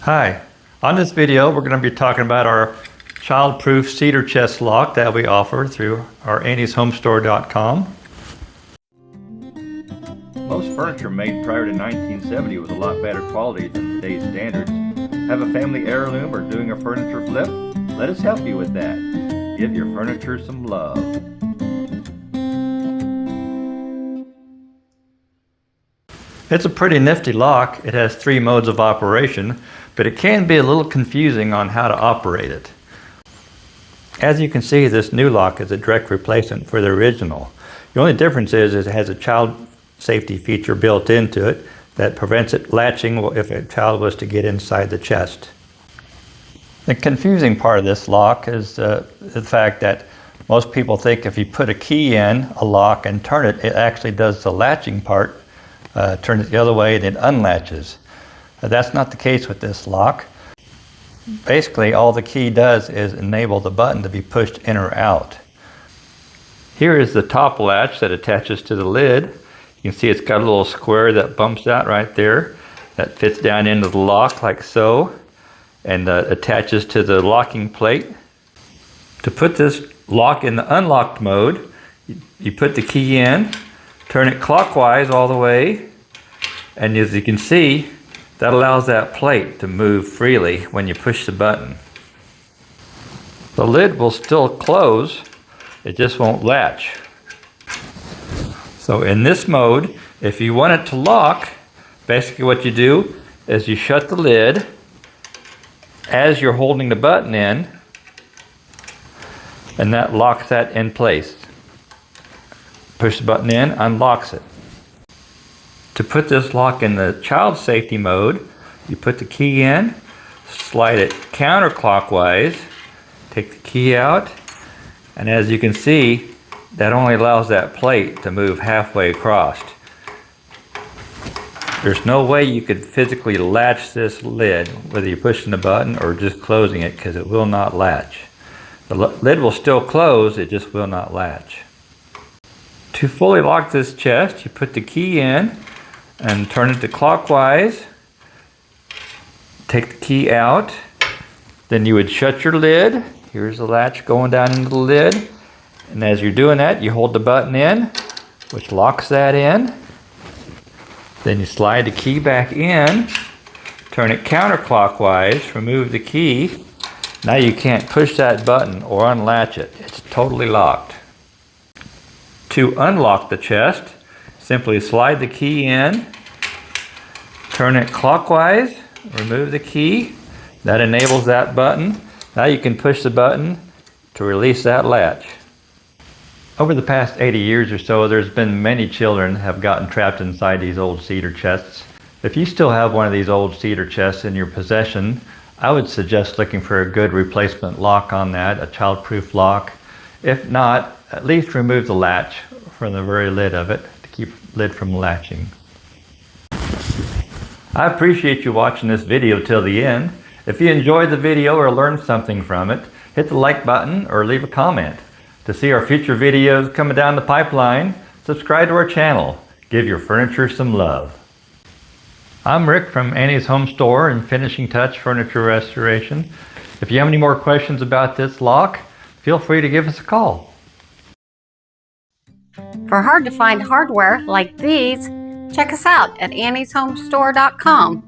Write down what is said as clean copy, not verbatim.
Hi, on this video we're going to be talking about our child-proof cedar chest lock that we offer through our annieshomestore.com. Most furniture made prior to 1970 was a lot better quality than today's standards. Have a family heirloom or doing a furniture flip? Let us help you with that. Give your furniture some love. It's a pretty nifty lock. It has 3 modes of operation, but it can be a little confusing on how to operate it. As you can see, this new lock is a direct replacement for the original. The only difference is it has a child safety feature built into it that prevents it latching if a child was to get inside the chest. The confusing part of this lock is the fact that most people think if you put a key in a lock and turn it, it actually does the latching part. Turn it the other way and it unlatches. That's not the case with this lock. Basically, all the key does is enable the button to be pushed in or out. Here is the top latch that attaches to the lid. You can see it's got a little square that bumps out right there that fits down into the lock like so and attaches to the locking plate. To put this lock in the unlocked mode, you put the key in, turn it clockwise all the way, and as you can see, that allows that plate to move freely when you push the button. The lid will still close, it just won't latch. So in this mode, if you want it to lock, basically what you do is you shut the lid as you're holding the button in, and that locks that in place. Push the button in, unlocks it. To put this lock in the child safety mode, you put the key in, slide it counterclockwise, take the key out, and as you can see, that only allows that plate to move halfway across. There's no way you could physically latch this lid, whether you're pushing the button or just closing it, because it will not latch. The lid will still close, it just will not latch. To fully lock this chest, you put the key in and turn it to clockwise. Take the key out. Then you would shut your lid. Here's the latch going down into the lid. And as you're doing that, you hold the button in, which locks that in. Then you slide the key back in, turn it counterclockwise, remove the key. Now you can't push that button or unlatch it. It's totally locked. To unlock the chest, simply slide the key in, turn it clockwise, remove the key. That enables that button. Now you can push the button to release that latch. Over the past 80 years or so, there's been many children have gotten trapped inside these old cedar chests. If you still have one of these old cedar chests in your possession, I would suggest looking for a good replacement lock on that, a child-proof lock. If not, at least remove the latch from the very lid of it to keep the lid from latching. I appreciate you watching this video till the end. If you enjoyed the video or learned something from it, hit the like button or leave a comment. To see our future videos coming down the pipeline, subscribe to our channel. Give your furniture some love. I'm Rick from Annie's Home Store and Finishing Touch Furniture Restoration. If you have any more questions about this lock, feel free to give us a call. For hard-to-find hardware like these, check us out at annieshomestore.com.